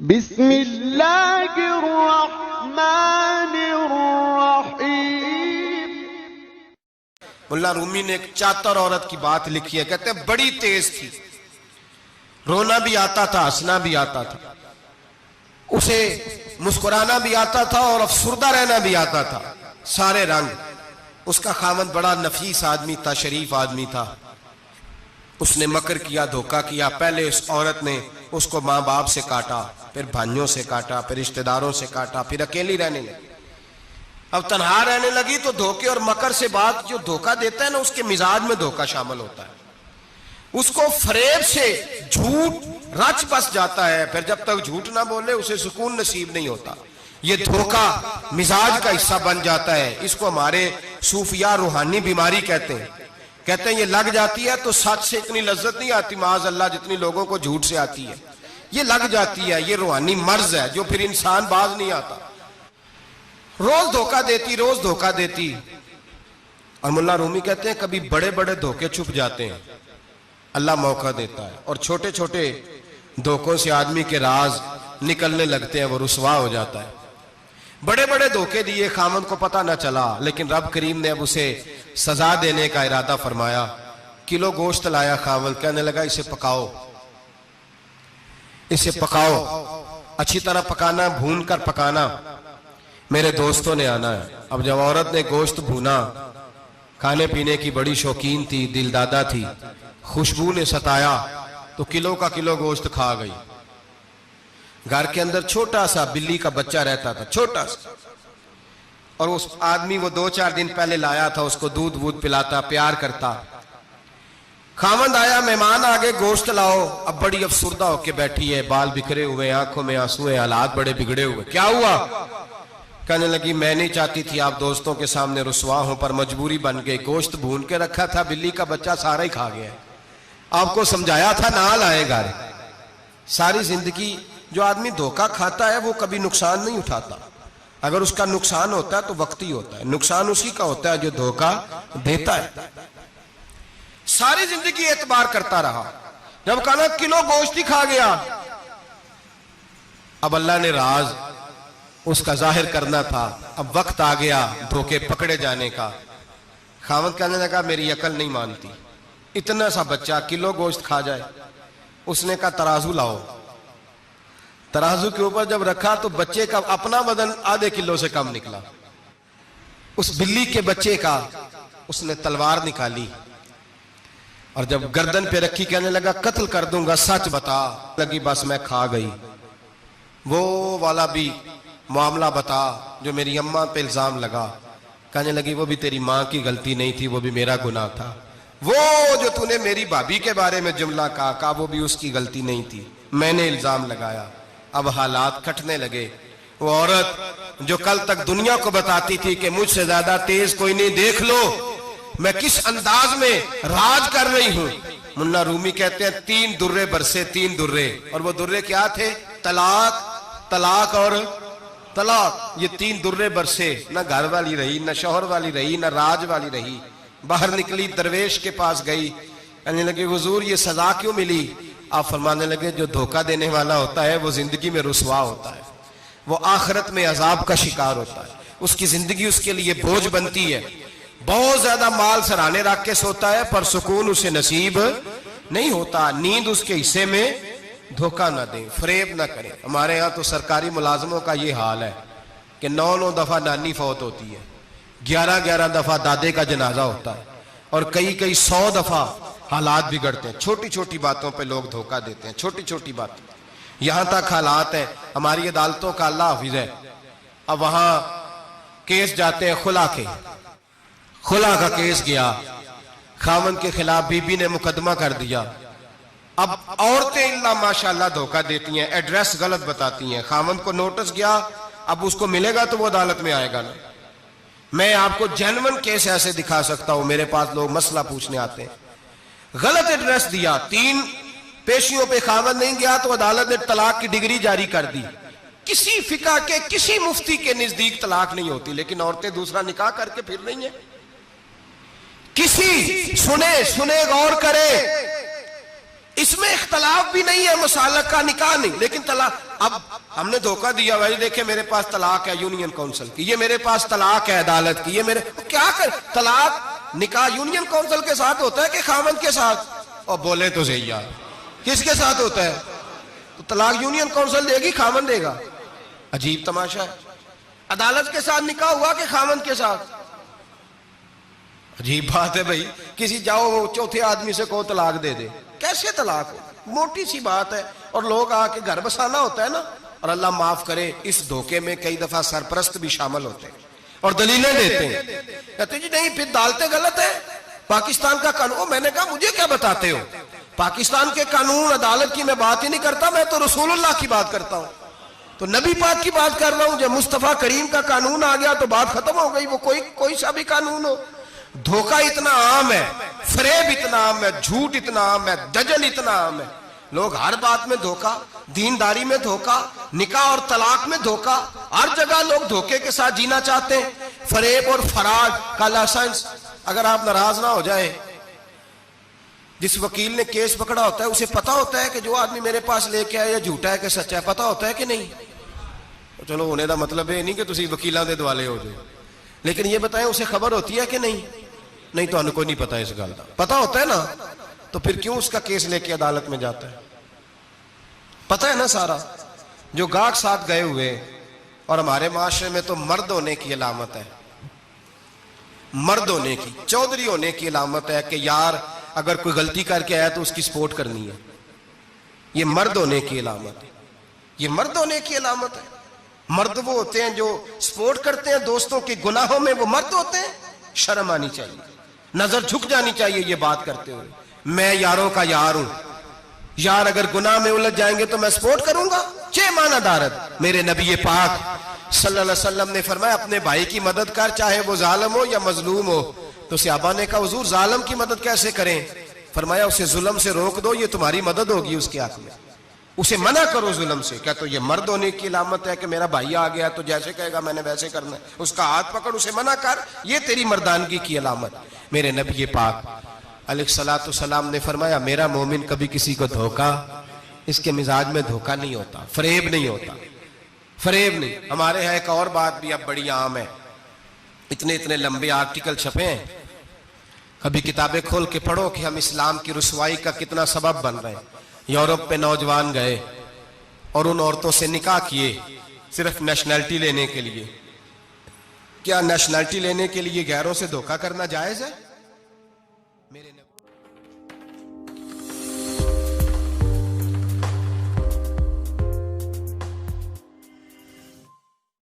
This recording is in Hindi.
बिस्मिल्लाहिर्रहमानिर्रहीम। मुल्ला रूमी ने एक चातर औरत की बात लिखी है, कहते हैं बड़ी तेज थी, रोना भी आता था, हंसना भी आता था, उसे मुस्कुराना भी आता था और अफसुर्दा रहना भी आता था, सारे रंग। उसका खामद बड़ा नफीस आदमी था, शरीफ आदमी था। उसने मकर किया, धोखा किया। पहले उस औरत ने उसको माँ बाप से काटा, फिर भाइयों से काटा, फिर रिश्तेदारों से काटा, फिर अकेली रहने लगी। अब तन्हा रहने लगी तो धोखे और मकर से बात, जो धोखा देता है ना, उसके मिजाज में धोखा शामिल होता है। उसको फरेब से झूठ रच बस जाता है, फिर जब तक झूठ ना बोले उसे सुकून नसीब नहीं होता। ये धोखा मिजाज का हिस्सा बन जाता है। इसको हमारे सूफिया रूहानी बीमारी कहते हैं। कहते हैं ये लग जाती है तो सच से इतनी लज्जत नहीं आती माज अल्लाह जितनी लोगों को झूठ से आती है। ये लग जाती है, ये रूहानी मर्ज है जो फिर इंसान बाज नहीं आता। रोज धोखा देती, रोज धोखा देती। और मुल्ला रूमी कहते हैं कभी बड़े बड़े धोखे छुप जाते हैं, अल्लाह मौका देता है, और छोटे छोटे धोखों से आदमी के राज निकलने लगते हैं, वो रुसवा हो जाता है। बड़े बड़े धोखे दिए, खामद को पता न चला, लेकिन रब करीम ने अब उसे सजा देने का इरादा फरमाया। किलो गोश्त लाया खामद, कहने लगा इसे पकाओ, इसे पकाओ, अच्छी तरह पकाना, भून कर पकाना, मेरे दोस्तों ने आना है। अब जब औरत ने गोश्त भूना, खाने पीने की बड़ी शौकीन थी, दिलदादा थी, खुशबू ने सताया तो किलो का किलो गोश्त खा गई। घर के अंदर छोटा सा बिल्ली का बच्चा रहता था, छोटा सा, और उस आदमी वो 2-4 दिन पहले लाया था, उसको दूध वूध पिलाता, प्यार करता। खामद आया, मेहमान आगे, गोश्त लाओ। अब बड़ी अफसुर्दा होके बैठी है, बाल बिखरे हुए, आंखों में आंसू है, हालात बड़े बिगड़े हुए। क्या हुआ? कहने लगी मैं नहीं चाहती थी आप दोस्तों के सामने रुसवा हूं, पर मजबूरी बन गई। गोश्त भून के रखा था, बिल्ली का बच्चा सारा ही खा गया। आपको समझाया था ना लाएगा। सारी जिंदगी जो आदमी धोखा खाता है वो कभी नुकसान नहीं उठाता। अगर उसका नुकसान होता है तो वक्ती होता है, नुकसान उसी का होता है जो धोखा देता है। सारी जिंदगी एतबार करता रहा, जब कहा किलो गोश्त ही खा गया। अब अल्लाह ने राज उसका जाहिर करना था, अब वक्त आ गया धोखे पकड़े जाने का। खामद कहने लगा मेरी अकल नहीं मानती, इतना सा बच्चा किलो गोश्त खा जाए। उसने कहा तराजू लाओ। तराजू के ऊपर जब रखा तो बच्चे का अपना वजन आधे किलो से कम निकला। उस बिल्ली के बच्चे का उसने तलवार निकाली और जब गर्दन पे रखी, कहने लगा कत्ल कर दूंगा, सच बता। लगी बस मैं खा गई। वो वाला भी मामला बता जो मेरी अम्मा पे इल्जाम लगा। कहने लगी वो भी तेरी माँ की गलती नहीं थी, वो भी मेरा गुनाह था। वो जो तूने मेरी भाभी के बारे में जुमला कहा वो भी उसकी गलती नहीं थी, मैंने इल्जाम लगाया। अब हालात कटने लगे। वो औरत जो कल तक दुनिया को बताती थी कि मुझसे ज्यादा तेज कोई नहीं, देख लो मैं किस अंदाज में राज कर रही हूं। मुन्ना रूमी कहते हैं 3 दुर्रे बरसे, 3 दुर्रे, और वो दुर्रे क्या थे? तलाक, तलाक और तलाक। ये 3 दुर्रे बरसे। न घर वाली रही, न शौहर वाली रही, न राज वाली रही। बाहर निकली, दरवेश के पास गई, कहने लगी हुजूर ये सजा क्यों मिली? आप फरमाने लगे जो धोखा देने वाला होता है वो जिंदगी में रुसवा होता है, वो आखिरत में अजाब का शिकार होता है, उसकी जिंदगी उसके लिए बोझ बनती है। बहुत ज्यादा माल सराहने रख के सोता है पर सुकून उसे नसीब नहीं होता। नींद उसके हिस्से में, धोखा ना दे, फरेब ना करे। हमारे यहाँ तो सरकारी मुलाजमों का ये हाल है कि 9-9 दफा नानी फौत होती है, 11-11 दफा दादे का जनाजा होता है, और कई 100 दफा हालात बिगड़ते हैं। छोटी छोटी बातों पे लोग धोखा देते हैं, छोटी छोटी बात। यहां तक हालात है, हमारी अदालतों का अल्लाह हाफिज है, अब वहां केस जाते हैं खुला के। खुला का केस गया, खामन के खिलाफ बीबी ने मुकदमा कर दिया। अब औरतें इल्ला माशाल्लाह धोखा देती हैं, एड्रेस गलत बताती हैं। खामन को नोटिस गया, अब उसको मिलेगा तो वो अदालत में आएगा ना। मैं आपको जेन्युइन केस ऐसे दिखा सकता हूं, मेरे पास लोग मसला पूछने आते हैं। गलत एड्रेस दिया, 3 पेशियों पे खामन नहीं गया तो अदालत ने तलाक की डिग्री जारी कर दी। किसी फिका के किसी मुफ्ती के नजदीक तलाक नहीं होती, लेकिन औरतें दूसरा निकाह करके फिर रही हैं। किसी सुने गौर करे, इसमें इख्तलाफ भी नहीं है, मुसालक का निकाह नहीं, लेकिन तलाक। अब हमने धोखा दिया, भाई देखे मेरे पास तलाक है यूनियन काउंसिल की, ये मेरे पास तलाक है अदालत की, ये मेरे क्या कर। तलाक निकाह यूनियन काउंसिल के साथ होता है कि खामन के साथ? और बोले तो सही यार, किसके साथ होता है? तो तलाक यूनियन काउंसिल देगी, खामन देगा? अजीब तमाशा है। अदालत के साथ निकाह हुआ कि खामन के साथ? अजीब बात है भाई। किसी जाओ चौथे आदमी से कहो तलाक दे दे, कैसे तलाक हो? मोटी सी बात है। और लोग आके घर बसाना होता है ना, और अल्लाह माफ करे इस धोखे में कई दफा सरपरस्त भी शामिल होते हैं और दलीलें देते हैं, कहते जी नहीं फिर दालते गलत है, पाकिस्तान का कानून। मैंने कहा मुझे क्या बताते हो, पाकिस्तान के कानून अदालत की मैं बात ही नहीं करता, मैं तो रसूलुल्लाह की बात करता हूं, तो नबी पाक की बात कर रहा हूं। जब मुस्तफा करीम का कानून आ गया तो बात खत्म हो गई, वो कोई सा भी कानून हो। धोखा इतना आम है, फरेब इतना आम है, झूठ इतना आम है, दजल इतना आम है। लोग हर बात में धोखा, दीनदारी में धोखा, निकाह और तलाक में धोखा, हर जगह लोग धोखे के साथ जीना चाहते हैं। फरेब और फराड का लाइसेंस। अगर आप नाराज ना हो जाए, जिस वकील ने केस पकड़ा होता है उसे पता होता है कि जो आदमी मेरे पास लेके आया झूठा है कि सच्चा है, पता होता है कि नहीं? तो चलो होने का मतलब है नहीं कि तुम वकीलों के दुआले हो जाए, लेकिन ये बताएं उसे खबर होती है कि नहीं? नहीं तो कोई नहीं पता इस गल का। पता होता है ना, तो फिर क्यों उसका केस लेके अदालत में जाता है? पता है ना सारा। जो गाहक साथ गए हुए, और हमारे माशरे में तो मर्द होने की अलामत है, मर्द होने की, चौधरी होने की अलामत है कि यार अगर कोई गलती करके आया तो उसकी सपोर्ट करनी है। ये मर्द होने की अलामत है, ये मर्द होने की अलामत है। मर्द वो होते हैं जो सपोर्ट करते हैं दोस्तों के गुनाहों में, वो मर्द होते हैं। शर्म आनी चाहिए, नजर झुक जानी चाहिए ये बात करते हुए। मैं यारों का यार हूं, यार अगर गुनाह में उलझ जाएंगे तो मैं सपोर्ट करूंगा। चे माना दारद। मेरे नबी पाक सल्लल्लाहु अलैहि वसल्लम ने फरमाया अपने भाई की मदद कर, चाहे वो जालिम हो या मजलूम हो। तो सहाबा ने कहा हुजूर जालिम की मदद कैसे करें? फरमाया उसे जुल्म से रोक दो, ये तुम्हारी मदद होगी उसके हक में। उसे मना करो जुल्म से। क्या तो ये मर्द होने की अलामत है कि मेरा भाई आ गया तो जैसे कहेगा मैंने वैसे करना है, उसका हाथ पकड़ उसे मना कर, ये तेरी मर्दानगी की अलामत। मेरे नबी पाक अलैहिस्सलातु सलाम ने फरमाया मेरा मोमिन कभी किसी को धोखा, इसके मिजाज में धोखा नहीं होता, फरेब नहीं होता, फरेब नहीं। हमारे यहाँ एक और बात भी अब बड़ी आम है, इतने इतने लंबे आर्टिकल छपे हैं, कभी किताबें खोल के पढ़ो कि हम इस्लाम की रुसवाई का कितना सबब बन रहे हैं। यूरोप पे नौजवान गए और उन औरतों से निकाह किए सिर्फ नेशनैलिटी लेने के लिए। क्या नेशनैलिटी लेने के लिए गैरों से धोखा करना जायज है? मेरे